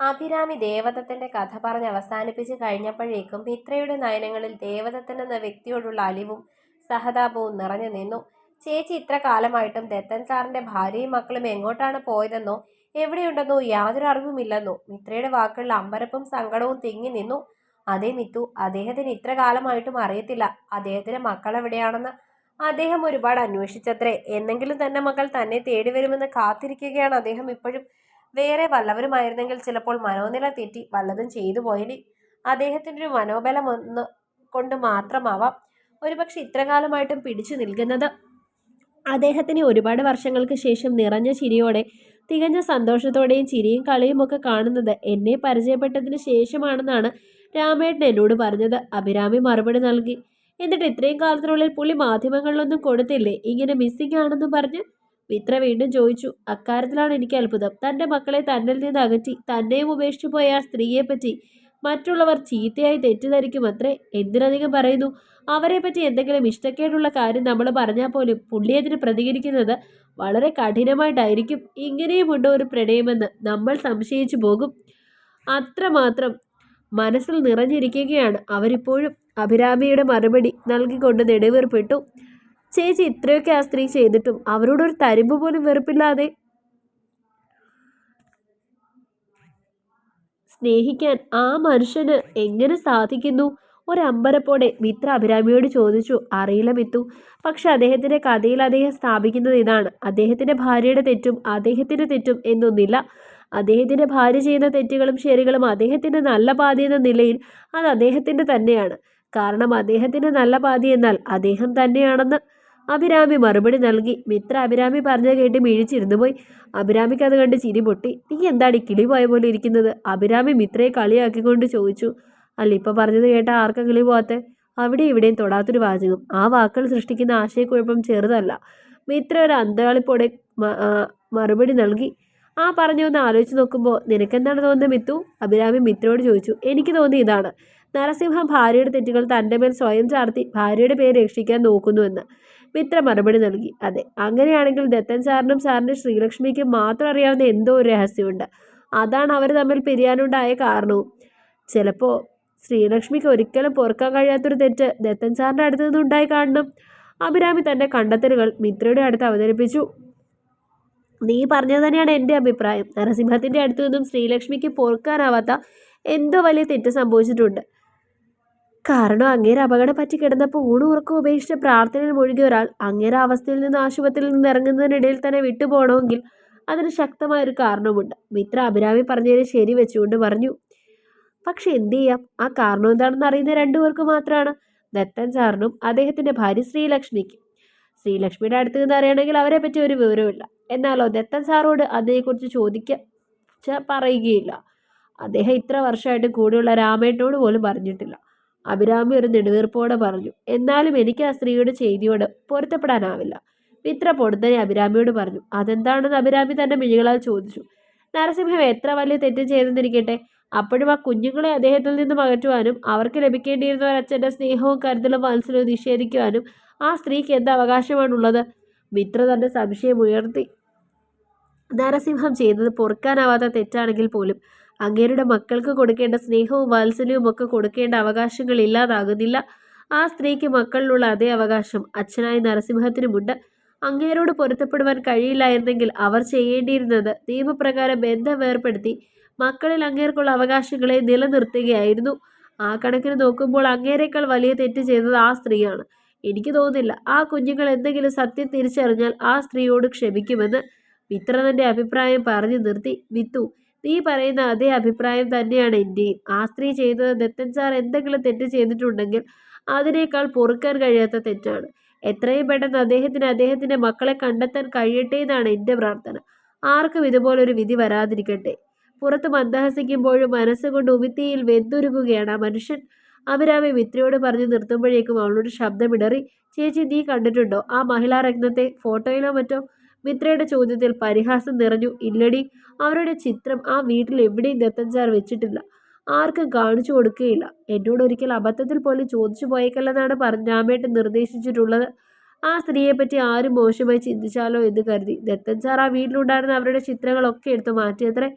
അഭിരാമി ദേവദത്തന്റെ കഥ പറഞ്ഞ് അവസാനിപ്പിച്ച് കഴിഞ്ഞപ്പോഴേക്കും മിത്രയുടെ നയനങ്ങളിൽ ദേവദത്തൻ എന്ന വ്യക്തിയോടുള്ള അലിവും സഹതാപവും നിറഞ്ഞു നിന്നു. ചേച്ചി ഇത്ര കാലമായിട്ടും ദത്തൻ സാറിന്റെ ഭാര്യയും മക്കളും എങ്ങോട്ടാണ് പോയതെന്നോ എവിടെയുണ്ടെന്നോ യാതൊരു അറിവുമില്ലെന്നോ മിത്രയുടെ വാക്കുകളിൽ അമ്പരപ്പും സങ്കടവും തിങ്ങി നിന്നു. അതേ മിത്തു, അദ്ദേഹത്തിന് ഇത്ര കാലമായിട്ടും അറിയത്തില്ല അദ്ദേഹത്തിന്റെ മക്കൾ എവിടെയാണെന്ന്. അദ്ദേഹം ഒരുപാട് അന്വേഷിച്ചത്രേ. എന്നെങ്കിലും തന്നെ മകൾ തന്നെ തേടി വരുമെന്ന് കാത്തിരിക്കുകയാണ് അദ്ദേഹം ഇപ്പോഴും. വേറെ വല്ലവരുമായിരുന്നെങ്കിൽ ചിലപ്പോൾ മനോനില തെറ്റി വല്ലതും ചെയ്തു പോയിനെ. അദ്ദേഹത്തിൻ്റെ ഒരു മനോബലം ഒന്ന് കൊണ്ട് മാത്രമാവാം ഒരുപക്ഷെ ഇത്രകാലമായിട്ടും പിടിച്ചു നിൽക്കുന്നത്. അദ്ദേഹത്തിന് ഒരുപാട് വർഷങ്ങൾക്ക് ശേഷം നിറഞ്ഞ ചിരിയോടെ തികഞ്ഞ സന്തോഷത്തോടെയും ചിരിയും കളിയും ഒക്കെ കാണുന്നത് എന്നെ പരിചയപ്പെട്ടതിന് ശേഷമാണെന്നാണ് രാമേട്ടൻ എന്നോട് പറഞ്ഞത്. അഭിരാമി മറുപടി നൽകി. എന്നിട്ട് ഇത്രയും കാലത്തിനുള്ളിൽ പുള്ളി മാധ്യമങ്ങളിലൊന്നും കൊടുത്തില്ലേ ഇങ്ങനെ മിസ്സിംഗ് ആണെന്ന് പറഞ്ഞ്? മിത്ര വീണ്ടും ചോദിച്ചു. അക്കാര്യത്തിലാണ് എനിക്ക് അത്ഭുതം. തൻ്റെ മക്കളെ തന്നിൽ നിന്ന് അകറ്റി തന്നെയും ഉപേക്ഷിച്ചു പോയ ആ സ്ത്രീയെപ്പറ്റി മറ്റുള്ളവർ ചീത്തയായി തെറ്റിദ്ധരിക്കുമത്രേ. എന്തിനധികം പറയുന്നു, അവരെപ്പറ്റി എന്തെങ്കിലും ഇഷ്ടക്കേടുള്ള കാര്യം നമ്മൾ പറഞ്ഞാൽ പോലും പുള്ളി അതിന് പ്രതികരിക്കുന്നത് വളരെ കഠിനമായിട്ടായിരിക്കും. ഇങ്ങനെയുമുണ്ടോ ഒരു പ്രണയമെന്ന് നമ്മൾ സംശയിച്ചു പോകും. അത്രമാത്രം മനസ്സിൽ നിറഞ്ഞിരിക്കുകയാണ് അവരിപ്പോഴും. അഭിരാമിയുടെ മറുപടി നൽകിക്കൊണ്ട് നെടുവീർപ്പിട്ടു. ചേച്ചി ഇത്രയൊക്കെ ആ സ്ത്രീ ചെയ്തിട്ടും അവരോടൊരു തരിമ്പ് പോലും വെറുപ്പില്ലാതെ സ്നേഹിക്കാൻ ആ മനുഷ്യന് എങ്ങനെ സാധിക്കുന്നു? ഒരമ്പരപ്പോടെ മിത്ര അഭിരാമിയോട് ചോദിച്ചു. അറിയില്ല മിത്തു, പക്ഷെ അദ്ദേഹത്തിന്റെ കഥയിൽ അദ്ദേഹം സ്ഥാപിക്കുന്നത് ഇതാണ്: അദ്ദേഹത്തിന്റെ ഭാര്യയുടെ തെറ്റും അദ്ദേഹത്തിന്റെ തെറ്റും എന്നൊന്നില്ല. അദ്ദേഹത്തിന്റെ ഭാര്യ ചെയ്യുന്ന തെറ്റുകളും ശരികളും അദ്ദേഹത്തിന്റെ നല്ല പാതി എന്ന നിലയിൽ അത് അദ്ദേഹത്തിന്റെ തന്നെയാണ്. കാരണം അദ്ദേഹത്തിന്റെ നല്ല പാതി എന്നാൽ അദ്ദേഹം തന്നെയാണെന്ന് അഭിരാമി മറുപടി നൽകി. മിത്ര അഭിരാമി പറഞ്ഞത് കേട്ട് മിഴിച്ചിരുന്നു പോയി. അഭിരാമിക്ക് അത് കണ്ട് ചിരി പൊട്ടി. നീ എന്താണ് കിളി പോയ പോലെ ഇരിക്കുന്നത്? അഭിരാമി മിത്രയെ കളിയാക്കിക്കൊണ്ട് ചോദിച്ചു. അല്ല, ഇപ്പൊ പറഞ്ഞത് കേട്ട ആർക്കാ കിളി പോവാത്തെ? അവിടെ ഇവിടെയും തൊടാത്തൊരു വാചകം. ആ വാക്കുകൾ സൃഷ്ടിക്കുന്ന ആശയക്കുഴപ്പം ചെറുതല്ല. മിത്ര ഒരു അന്താളിപ്പോടെ മറുപടി നൽകി. ആ പറഞ്ഞൊന്ന് ആലോചിച്ച് നോക്കുമ്പോൾ നിനക്കെന്താണ് തോന്നുന്നത് മിത്തു? അഭിരാമി മിത്രയോട് ചോദിച്ചു. എനിക്ക് തോന്നി ഇതാണ്: നരസിംഹം ഭാര്യയുടെ തെറ്റുകൾ തൻ്റെ മേൽ സ്വയം ചാർത്തി ഭാര്യയുടെ പേര് രക്ഷിക്കാൻ നോക്കുന്നുവെന്ന്. മിത്ര മറുപടി നൽകി. അതെ, അങ്ങനെയാണെങ്കിൽ ദത്തൻ സാറിനും സാറിൻ്റെ ശ്രീലക്ഷ്മിക്കും മാത്രം അറിയാവുന്ന എന്തോ ഒരു രഹസ്യമുണ്ട്. അതാണ് അവർ തമ്മിൽ പിരിയാനുണ്ടായ കാരണവും. ചിലപ്പോൾ ശ്രീലക്ഷ്മിക്ക് ഒരിക്കലും പൊറുക്കാൻ കഴിയാത്തൊരു തെറ്റ് ദത്തൻ സാറിൻ്റെ അടുത്ത് നിന്നുണ്ടായി കാണണം. അഭിരാമി തൻ്റെ കണ്ടെത്തലുകൾ മിത്രയുടെ അടുത്ത് അവതരിപ്പിച്ചു. നീ പറഞ്ഞത് തന്നെയാണ് എൻ്റെ അഭിപ്രായം. നരസിംഹത്തിൻ്റെ അടുത്തു നിന്നും ശ്രീലക്ഷ്മിക്ക് പൊറുക്കാനാവാത്ത എന്തോ വലിയ തെറ്റ് സംഭവിച്ചിട്ടുണ്ട്. കാരണം അങ്ങേരെ അപകടം പറ്റി കിടന്നപ്പോൾ ഊണുറക്കം ഉപേക്ഷിച്ച പ്രാർത്ഥനയിൽ മുഴുകിയ ഒരാൾ അങ്ങേരെ അവസ്ഥയിൽ നിന്ന് ആശുപത്രിയിൽ നിന്ന് ഇറങ്ങുന്നതിനിടയിൽ തന്നെ വിട്ടുപോകണമെങ്കിൽ അതിന് ശക്തമായൊരു കാരണമുണ്ട്. മിത്ര അഭിരാമി പറഞ്ഞതിന് ശരി വെച്ചുകൊണ്ട് പറഞ്ഞു. പക്ഷെ എന്ത് ചെയ്യാം, ആ കാരണം എന്താണെന്ന് അറിയുന്ന രണ്ടുപേർക്ക് മാത്രമാണ്: ദത്തൻ സാറിനും അദ്ദേഹത്തിൻ്റെ ഭാര്യ ശ്രീലക്ഷ്മിക്കും. ശ്രീലക്ഷ്മിയുടെ അടുത്ത് നിന്ന് അറിയണമെങ്കിൽ അവരെ പറ്റി ഒരു വിവരമില്ല. എന്നാലോ ദത്തൻ സാറോട് അതേക്കുറിച്ച് പറയുകയില്ല. അദ്ദേഹം ഇത്ര വർഷമായിട്ട് കൂടെയുള്ള രാമേട്ടനോട് പോലും പറഞ്ഞിട്ടില്ല. അഭിരാമി ഒരു നെടുവീർപ്പോടെ പറഞ്ഞു. എന്നാലും എനിക്ക് ആ സ്ത്രീയുടെ ചെയ്തിയോട് പൊരുത്തപ്പെടാനാവില്ല. മിത്ര പൊടുന്നനെ അഭിരാമിയോട് പറഞ്ഞു. അതെന്താണെന്ന് അഭിരാമി തന്റെ മിഴികളാൽ ചോദിച്ചു. നരസിംഹം എത്ര വലിയ തെറ്റ് ചെയ്തെന്നിരിക്കട്ടെ, അപ്പോഴും ആ കുഞ്ഞുങ്ങളെ അദ്ദേഹത്തിൽ നിന്നും അകറ്റുവാനും അവർക്ക് ലഭിക്കേണ്ടിയിരുന്ന ഒരച്ഛൻ്റെ സ്നേഹവും കരുതലും വാത്സല്യവും നിഷേധിക്കുവാനും ആ സ്ത്രീക്ക് എന്ത് അവകാശമാണുള്ളത്? മിത്ര തന്റെ സംശയം ഉയർത്തി. നരസിംഹം ചെയ്തത് പൊറുക്കാനാവാത്ത തെറ്റാണെങ്കിൽ പോലും അങ്ങേരുടെ മക്കൾക്ക് കൊടുക്കേണ്ട സ്നേഹവും വാത്സല്യവും ഒക്കെ കൊടുക്കേണ്ട അവകാശങ്ങൾ ഇല്ലാതാകുന്നില്ല. ആ സ്ത്രീക്ക് മക്കളിലുള്ള അതേ അവകാശം അച്ഛനായ നരസിംഹത്തിനുമുണ്ട്. അങ്ങേരോട് പൊരുത്തപ്പെടുവാൻ കഴിയില്ലായിരുന്നെങ്കിൽ അവർ ചെയ്യേണ്ടിയിരുന്നത് നിയമപ്രകാരം ബന്ധം വേർപ്പെടുത്തി മക്കളിൽ അങ്ങേർക്കുള്ള അവകാശങ്ങളെ നിലനിർത്തുകയായിരുന്നു. ആ കണക്കിന് നോക്കുമ്പോൾ അങ്ങേരേക്കാൾ വലിയ തെറ്റ് ചെയ്തത് ആ സ്ത്രീയാണ്. എനിക്ക് തോന്നുന്നില്ല ആ കുഞ്ഞുങ്ങൾ എന്തെങ്കിലും സത്യം തിരിച്ചറിഞ്ഞാൽ ആ സ്ത്രീയോട് ക്ഷമിക്കുമെന്ന്. മിത്ര തന്റെ അഭിപ്രായം പറഞ്ഞു നിർത്തി. മിത്തു, നീ പറയുന്ന അതേ അഭിപ്രായം തന്നെയാണ് എൻ്റെയും. ആ സ്ത്രീ ചെയ്തത് ദത്തൻ സാർ എന്തെങ്കിലും തെറ്റ് ചെയ്തിട്ടുണ്ടെങ്കിൽ അതിനേക്കാൾ പൊറുക്കാൻ കഴിയാത്ത തെറ്റാണ്. എത്രയും പെട്ടെന്ന് അദ്ദേഹത്തിന്റെ മക്കളെ കണ്ടെത്താൻ കഴിയട്ടെ എന്നാണ് എൻ്റെ പ്രാർത്ഥന. ആർക്കും ഇതുപോലൊരു വിധി വരാതിരിക്കട്ടെ. പുറത്ത് മന്ദഹസിക്കുമ്പോഴും മനസ്സുകൊണ്ട് ഉമിത്തിയിൽ വെന്തുരുകുകയാണ് ആ മനുഷ്യൻ. അഭിരാമി മിത്രയോട് പറഞ്ഞു നിർത്തുമ്പോഴേക്കും അവളുടെ ശബ്ദമിടറി. ചേച്ചി, നീ കണ്ടിട്ടുണ്ടോ ആ മഹിളാരത്നത്തെ? ഫോട്ടോയിലോ മറ്റോ? മിത്രയുടെ ചോദ്യത്തിൽ പരിഹാസം നിറഞ്ഞു. ഇല്ലടി, അവരുടെ ചിത്രം ആ വീട്ടിൽ എവിടെയും ദത്തൻ സാർ വെച്ചിട്ടില്ല. ആർക്കും കാണിച്ചു കൊടുക്കുകയില്ല. എന്നോട് ഒരിക്കൽ അബദ്ധത്തിൽ പോലും ചോദിച്ചു പോയേക്കല്ലെന്നാണ് രാമേട്ടൻ നിർദ്ദേശിച്ചിട്ടുള്ളത്. ആ സ്ത്രീയെപ്പറ്റി ആരും മോശമായി ചിന്തിച്ചാലോ എന്ന് കരുതി ദത്തൻ സാർ ആ വീട്ടിലുണ്ടായിരുന്ന അവരുടെ ചിത്രങ്ങളൊക്കെ എടുത്തു മാറ്റിയത്രേ.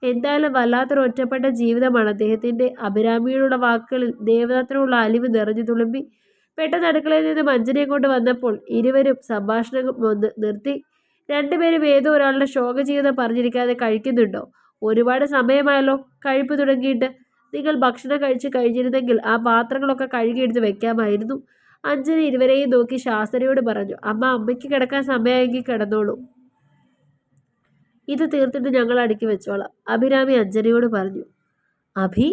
എന്തായാലും വല്ലാത്തൊരു ഒറ്റപ്പെട്ട ജീവിതമാണ് അദ്ദേഹത്തിൻ്റെ. അഭിരാമിയോടുള്ള വാക്കുകളിൽ ദേവദത്തിനുള്ള അലിവ് നിറഞ്ഞു തുളുമ്പി. പെട്ടെന്ന് അടുക്കളയിൽ നിന്ന് അഞ്ജനയെ കൊണ്ട് വന്നപ്പോൾ ഇരുവരും സംഭാഷണം ഒന്ന് നിർത്തി. രണ്ടുപേരും ഏതോ ഒരാളുടെ ശോകജീവിതം പറഞ്ഞിരിക്കാതെ കഴിക്കുന്നുണ്ടോ? ഒരുപാട് സമയമായല്ലോ കഴിപ്പ് തുടങ്ങിയിട്ട്. നിങ്ങൾ ഭക്ഷണം കഴിച്ചു കഴിഞ്ഞിരുന്നെങ്കിൽ ആ പാത്രങ്ങളൊക്കെ കഴുകിയെടുത്ത് വെക്കാമായിരുന്നു. അഞ്ജന ഇരുവരെയും നോക്കി ശാസ്ത്രയോട് പറഞ്ഞു. അമ്മയ്ക്ക് കിടക്കാൻ സമയമെങ്കിൽ കിടന്നോളൂ, ഇത് തീർത്തിട്ട് ഞങ്ങൾ അടുക്കി വെച്ചോളാം, അഭിരാമി അഞ്ജനയോട് പറഞ്ഞു. അഭി,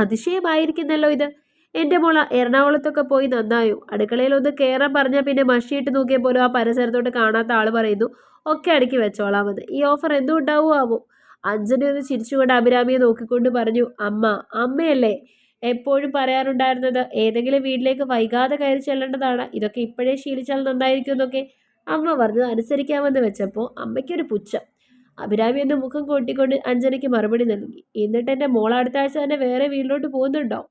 അതിശയമായിരിക്കുന്നല്ലോ ഇത്. എൻ്റെ മോള എറണാകുളത്തൊക്കെ പോയി നന്നായോ? അടുക്കളയിൽ ഒന്ന് കയറാൻ പറഞ്ഞാൽ പിന്നെ മഷിയിട്ട് നോക്കിയപ്പോലും ആ പരിസരത്തോട്ട് കാണാത്ത ആൾ പറയുന്നു ഒക്കെ അടുക്കി വെച്ചോളാമെന്ന്. ഈ ഓഫർ എന്നും ഉണ്ടാവുമോ? അഞ്ജന ഒന്ന് ചിരിച്ചുകൊണ്ട് അഭിരാമിയെ നോക്കിക്കൊണ്ട് പറഞ്ഞു. അമ്മയല്ലേ എപ്പോഴും പറയാറുണ്ടായിരുന്നത് ഏതെങ്കിലും വീട്ടിലേക്ക് വൈകാതെ കയറി ചെല്ലേണ്ടതാണ്, ഇതൊക്കെ ഇപ്പോഴേ ശീലിച്ചാൽ നന്നായിരിക്കും എന്നൊക്കെ. അമ്മ പറഞ്ഞത് അനുസരിക്കാമെന്ന് വെച്ചപ്പോൾ അമ്മയ്ക്കൊരു പുച്ഛം. അഭിരാമി എന്ന് മുഖം കൂട്ടിക്കൊണ്ട് അഞ്ജനയ്ക്ക് മറുപടി നൽകി. എന്നിട്ട് എൻ്റെ മോൾ അടുത്ത ആഴ്ച തന്നെ വേറെ വീട്ടിലോട്ട് പോകുന്നുണ്ടോ?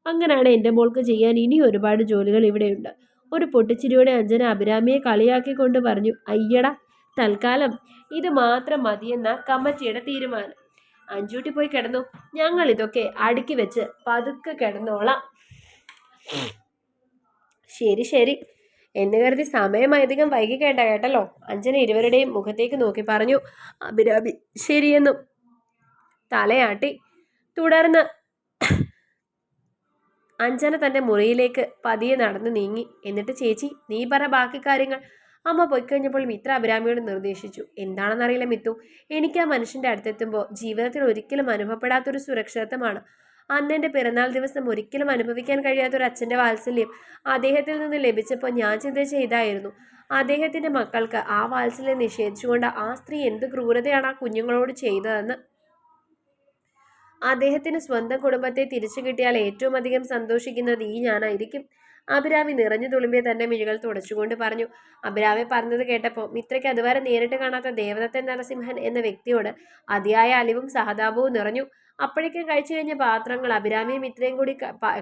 അങ്ങനെയാണ് എൻ്റെ മോൾക്ക് ചെയ്യാൻ ഇനി ഒരുപാട് ജോലികൾ ഇവിടെയുണ്ട്. ഒരു പൊട്ടിച്ചിരിയോടെ അഞ്ജന അഭിരാമിയെ കളിയാക്കിക്കൊണ്ട് പറഞ്ഞു. അയ്യടാ, തൽക്കാലം ഇത് മാത്രം മതിയെന്ന കമ്മറ്റിയുടെ തീരുമാനം. അഞ്ചൂട്ടി പോയി കിടന്നു, ഞങ്ങൾ ഇതൊക്കെ അടുക്കി വെച്ച് പതുക്കെ കിടന്നോളാം. ശരി ശരി എന്ന് കരുതി സമയം അധികം വൈകിക്കേണ്ട കേട്ടല്ലോ, അഞ്ജന ഇരുവരുടെയും മുഖത്തേക്ക് നോക്കി പറഞ്ഞു. അഭിരാമി ശരിയെന്നും തലയാട്ടി. തുടർന്ന് അഞ്ജന തൻ്റെ മുറിയിലേക്ക് പതിയെ നടന്നു നീങ്ങി. എന്നിട്ട് ചേച്ചി നീ പറ ബാക്കി കാര്യങ്ങൾ. അമ്മ പൊയ്ക്കഴിഞ്ഞപ്പോൾ മിത്ര അഭിരാമിയോട് നിർദ്ദേശിച്ചു. എന്താണെന്നറിയില്ല മിത്തു, എനിക്ക് ആ മനുഷ്യൻ്റെ അടുത്തെത്തുമ്പോൾ ജീവിതത്തിൽ ഒരിക്കലും അനുഭവപ്പെടാത്തൊരു സുരക്ഷിതത്വമാണ്. അന്ന് എൻ്റെ പിറന്നാൾ ദിവസം ഒരിക്കലും അനുഭവിക്കാൻ കഴിയാത്തൊരു അച്ഛൻ്റെ വാത്സല്യം അദ്ദേഹത്തിൽ നിന്ന് ലഭിച്ചപ്പോൾ ഞാൻ ചിന്തിച്ച ഇതായിരുന്നു. അദ്ദേഹത്തിൻ്റെ മക്കൾക്ക് ആ വാത്സല്യം നിഷേധിച്ചുകൊണ്ട് ആ സ്ത്രീ എന്ത് ക്രൂരതയാണ് ആ കുഞ്ഞുങ്ങളോട് ചെയ്തതെന്ന്. അദ്ദേഹത്തിന് സ്വന്തം കുടുംബത്തെ തിരിച്ചു കിട്ടിയാൽ ഏറ്റവും അധികം സന്തോഷിക്കുന്നത് ഈ ഞാനായിരിക്കും. അഭിരാമി നിറഞ്ഞു തുളുമ്പിയ തന്റെ മിഴികൾ തുടച്ചുകൊണ്ട് പറഞ്ഞു. അഭിരാമി പറഞ്ഞത് കേട്ടപ്പോൾ മിത്രയ്ക്ക് അതുവരെ നേരിട്ട് കാണാത്ത ദേവദത്തൻ നരസിംഹൻ എന്ന വ്യക്തിയോട് അതിയായ അലിവും സഹതാപവും നിറഞ്ഞു. അപ്പോഴേക്കും കഴിച്ചു കഴിഞ്ഞ പാത്രങ്ങൾ അഭിരാമിയും മിത്രയും കൂടി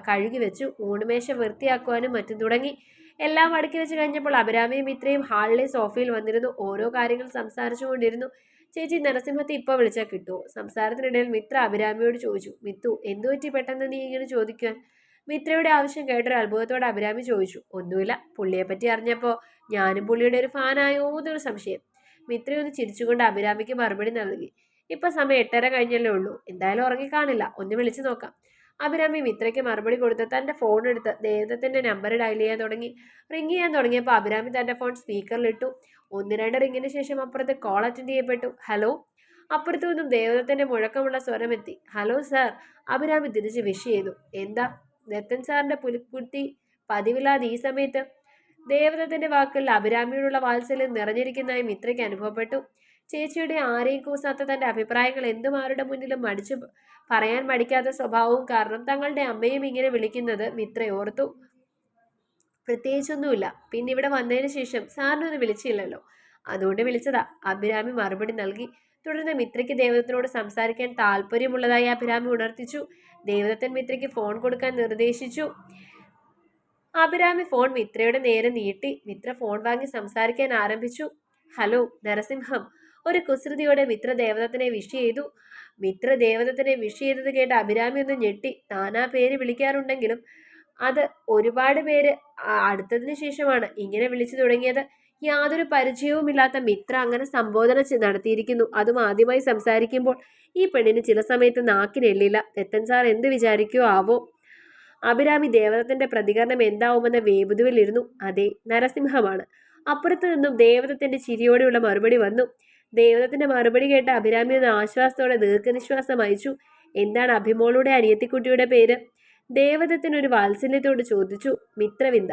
കഴുകി വെച്ചു. ഊണുമേശ വൃത്തിയാക്കുവാനും മറ്റും തുടങ്ങി. എല്ലാം അടുക്കി വെച്ച് കഴിഞ്ഞപ്പോൾ അഭിരാമിയും മിത്രയും ഹാളിലെ സോഫയിൽ വന്നിരുന്നു. ഓരോ കാര്യങ്ങൾ സംസാരിച്ചു കൊണ്ടിരുന്നു. ചേച്ചി, നരസിംഹത്തെ ഇപ്പോൾ വിളിച്ചാൽ കിട്ടുമോ? സംസാരത്തിനിടയിൽ മിത്ര അഭിരാമിയോട് ചോദിച്ചു. മിത്തു, എന്തു പറ്റി പെട്ടെന്ന് നീ ഇങ്ങനെ ചോദിക്കാൻ? മിത്രയുടെ ആവശ്യം കേട്ടൊരു അത്ഭുതത്തോടെ അഭിരാമി ചോദിച്ചു. ഒന്നുമില്ല, പുള്ളിയെപ്പറ്റി അറിഞ്ഞപ്പോൾ ഞാനും പുള്ളിയുടെ ഒരു ഫാനായോ എന്നൊരു സംശയം. മിത്രയൊന്ന് ചിരിച്ചുകൊണ്ട് അഭിരാമിക്ക് മറുപടി നൽകി. ഇപ്പം സമയം 8:30 കഴിഞ്ഞല്ലേ ഉള്ളൂ, എന്തായാലും ഉറങ്ങിക്കാണില്ല, ഒന്ന് വിളിച്ചു നോക്കാം. അഭിരാമി മിത്രയ്ക്ക് മറുപടി കൊടുത്ത് തൻ്റെ ഫോൺ എടുത്ത് ദേവദത്തിൻ്റെ നമ്പർ ഡയൽ ചെയ്യാൻ തുടങ്ങി. റിങ് ചെയ്യാൻ തുടങ്ങിയപ്പോൾ അഭിരാമി തൻ്റെ ഫോൺ സ്പീക്കറിലിട്ടു. 1-2 റിങ്ങിന് ശേഷം അപ്പുറത്ത് കോൾ അറ്റൻഡ് ചെയ്യപ്പെട്ടു. ഹലോ. അപ്പുറത്തു നിന്നും ദേവദത്തിൻ്റെ മുഴക്കമുള്ള സ്വരമെത്തി. Hello sir. അഭിരാമി തിരിച്ച് വിഷ് ചെയ്തു. എന്താ ദത്തൻ സാറിൻ്റെ പുലിക്കുട്ടി പതിവില്ലാതെ ഈ സമയത്ത്? ദേവദത്തൻ്റെ വാക്കുകളിൽ അഭിരാമിയോടുള്ള വാത്സല്യം നിറഞ്ഞിരിക്കുന്നതായി മിത്രയ്ക്ക് അനുഭവപ്പെട്ടു. ചേച്ചിയുടെ ആരെയും കൂസാത്ത തൻ്റെ അഭിപ്രായങ്ങൾ എന്തും ആരുടെ മുന്നിലും മടിച്ചു പറയാൻ മടിക്കാത്ത സ്വഭാവവും കാരണം തങ്ങളുടെ അമ്മയും ഇങ്ങനെ വിളിക്കുന്നത് മിത്ര ഓർത്തു. പ്രത്യേകിച്ചൊന്നുമില്ല, പിന്നെ ഇവിടെ വന്നതിന് ശേഷം സാറിനൊന്നും വിളിച്ചില്ലല്ലോ, അതുകൊണ്ട് വിളിച്ചതാ, അഭിരാമി മറുപടി നൽകി. തുടർന്ന് മിത്രയ്ക്ക് ദേവദത്തിനോട് സംസാരിക്കാൻ താല്പര്യമുള്ളതായി അഭിരാമി ഉണർത്തിച്ചു. ദേവദത്തൻ മിത്രയ്ക്ക് ഫോൺ കൊടുക്കാൻ നിർദ്ദേശിച്ചു. അഭിരാമി ഫോൺ മിത്രയുടെ നേരെ നീട്ടി. മിത്ര ഫോൺ വാങ്ങി സംസാരിക്കാൻ ആരംഭിച്ചു. ഹലോ നരസിംഹം. ഒരു കുസൃതിയോടെ മിത്ര ദേവദത്തിനെ വിഷ് ചെയ്തു. മിത്ര ദേവദത്തിനെ വിഷ് ചെയ്തത് കേട്ട് അഭിരാമി ഒന്ന് ഞെട്ടി. താനാ പേര് വിളിക്കാറുണ്ടെങ്കിലും അത് ഒരുപാട് പേര് അടുത്തതിന് ശേഷമാണ് ഇങ്ങനെ വിളിച്ചു തുടങ്ങിയത്. യാതൊരു പരിചയവുമില്ലാത്ത മിത്ര അങ്ങനെ സംബോധന നടത്തിയിരിക്കുന്നു, അതും ആദ്യമായി സംസാരിക്കുമ്പോൾ. ഈ പെണ്ണിന് ചില സമയത്ത് നാക്കിനെല്ലില്ല. ദത്തൻ സാർ എന്ത് വിചാരിക്കുമോ ആവോ? അഭിരാമി ദേവദത്തിന്റെ പ്രതികരണം എന്താവുമെന്ന വേബുതുവിലിരുന്നു. അതെ, നരസിംഹമാണ്. അപ്പുറത്തു നിന്നും ദേവദത്തിന്റെ ചിരിയോടെയുള്ള മറുപടി വന്നു. ദേവദത്തിന്റെ മറുപടി കേട്ട അഭിരാമി എന്ന ആശ്വാസത്തോടെ ദീർഘനിശ്വാസം അയച്ചു. എന്താണ് അഭിമോളുടെ അനിയത്തിക്കുട്ടിയുടെ പേര്? ദേവദത്തിനൊരു വാത്സല്യത്തോട് ചോദിച്ചു. മിത്രവിന്ദ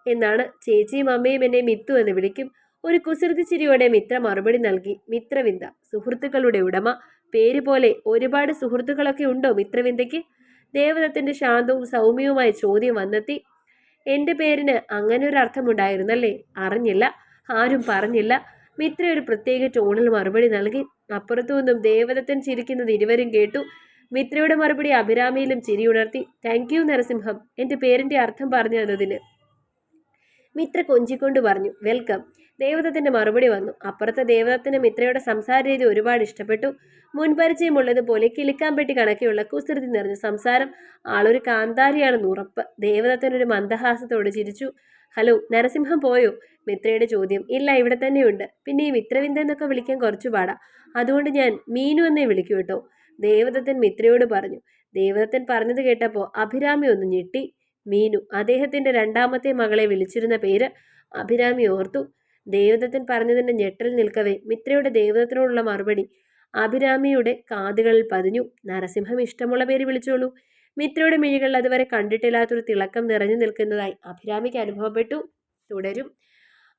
എന്നാണ്. ചേച്ചിയും അമ്മയും എന്നെ മിത്തു എന്ന് വിളിക്കും. ഒരു കുസൃതി ചിരിയോടെ മിത്ര മറുപടി നൽകി. മിത്രവിന്ദ, സുഹൃത്തുക്കളുടെ ഉടമ. പേര് പോലെ ഒരുപാട് സുഹൃത്തുക്കളൊക്കെ ഉണ്ടോ മിത്രവിന്ദയ്ക്ക്? ദേവദത്തിന്റെ ശാന്തവും സൗമ്യവുമായ ചോദ്യം വന്നെത്തി. എൻ്റെ പേരിന് അങ്ങനെ ഒരു അർത്ഥമുണ്ടായിരുന്നല്ലേ? അറിഞ്ഞില്ല, ആരും പറഞ്ഞില്ല. മിത്ര ഒരു പ്രത്യേക ടോണിൽ മറുപടി നൽകി. അപ്പുറത്തു നിന്നും ദേവദത്തൻ ചിരിക്കുന്നത് ഇരുവരും കേട്ടു. മിത്രയുടെ മറുപടി അഭിരാമിയിലും ചിരി ഉണർത്തി. താങ്ക് യു നരസിംഹം, എൻ്റെ പേരിൻ്റെ അർത്ഥം പറഞ്ഞു തന്നതിന്. മിത്ര കൊഞ്ചിക്കൊണ്ട് പറഞ്ഞു, വെൽക്കം. ദേവദത്തിന്റെ മറുപടി വന്നു. അപ്പുറത്തെ ദേവദത്തിന് മിത്രയുടെ സംസാര രീതി ഒരുപാട് ഇഷ്ടപ്പെട്ടു. മുൻപരിചയമുള്ളതുപോലെ കിളിക്കാമ്പെട്ടി കണക്കെയുള്ള കുസൃതി നിറഞ്ഞ സംസാരം. ആളൊരു കാന്താരിയാണെന്ന് ഉറപ്പ്. ദേവദത്തനൊരു മന്ദഹാസത്തോട് ചിരിച്ചു. ഹലോ, നരസിംഹം പോയോ? മിത്രയുടെ ചോദ്യം. ഇല്ല, ഇവിടെ തന്നെയുണ്ട്. പിന്നെ ഈ മിത്രവിന്ദെന്നൊക്കെ വിളിക്കാൻ കുറച്ചു പാടാ. അതുകൊണ്ട് ഞാൻ മീനു എന്നേ വിളിക്കൂ കേട്ടോ, ദേവദത്തൻ മിത്രയോട് പറഞ്ഞു. ദേവദത്തൻ പറഞ്ഞത് കേട്ടപ്പോൾ അഭിരാമി ഒന്ന് ഞെട്ടി. മീനു, അദ്ദേഹത്തിന്റെ രണ്ടാമത്തെ മകളെ വിളിച്ചിരുന്ന പേര്. അഭിരാമി ഓർത്തു. ദേവദത്തൻ പറഞ്ഞതിന്റെ ഞെട്ടൽ നിൽക്കവേ മിത്രയുടെ ദേവദത്തിനോടുള്ള മറുപടി അഭിരാമിയുടെ കാതുകളിൽ പതിഞ്ഞു. നരസിംഹം ഇഷ്ടമുള്ള പേര് വിളിച്ചോളൂ. മിത്രയുടെ മിഴികളിൽ അതുവരെ കണ്ടിട്ടില്ലാത്തൊരു തിളക്കം നിറഞ്ഞു നിൽക്കുന്നതായി അഭിരാമിക്ക് അനുഭവപ്പെട്ടു. തുടരും.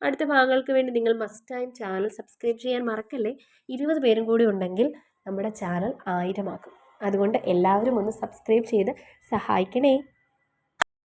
അടുത്ത ഭാഗങ്ങൾക്ക് വേണ്ടി നിങ്ങൾ മസ്റ്റായും ചാനൽ സബ്സ്ക്രൈബ് ചെയ്യാൻ മറക്കല്ലേ. 20 പേരും കൂടി ഉണ്ടെങ്കിൽ നമ്മുടെ ചാനൽ 1000 ആക്കും. അതുകൊണ്ട് എല്ലാവരും ഒന്ന് സബ്സ്ക്രൈബ് ചെയ്ത് സഹായിക്കണേ.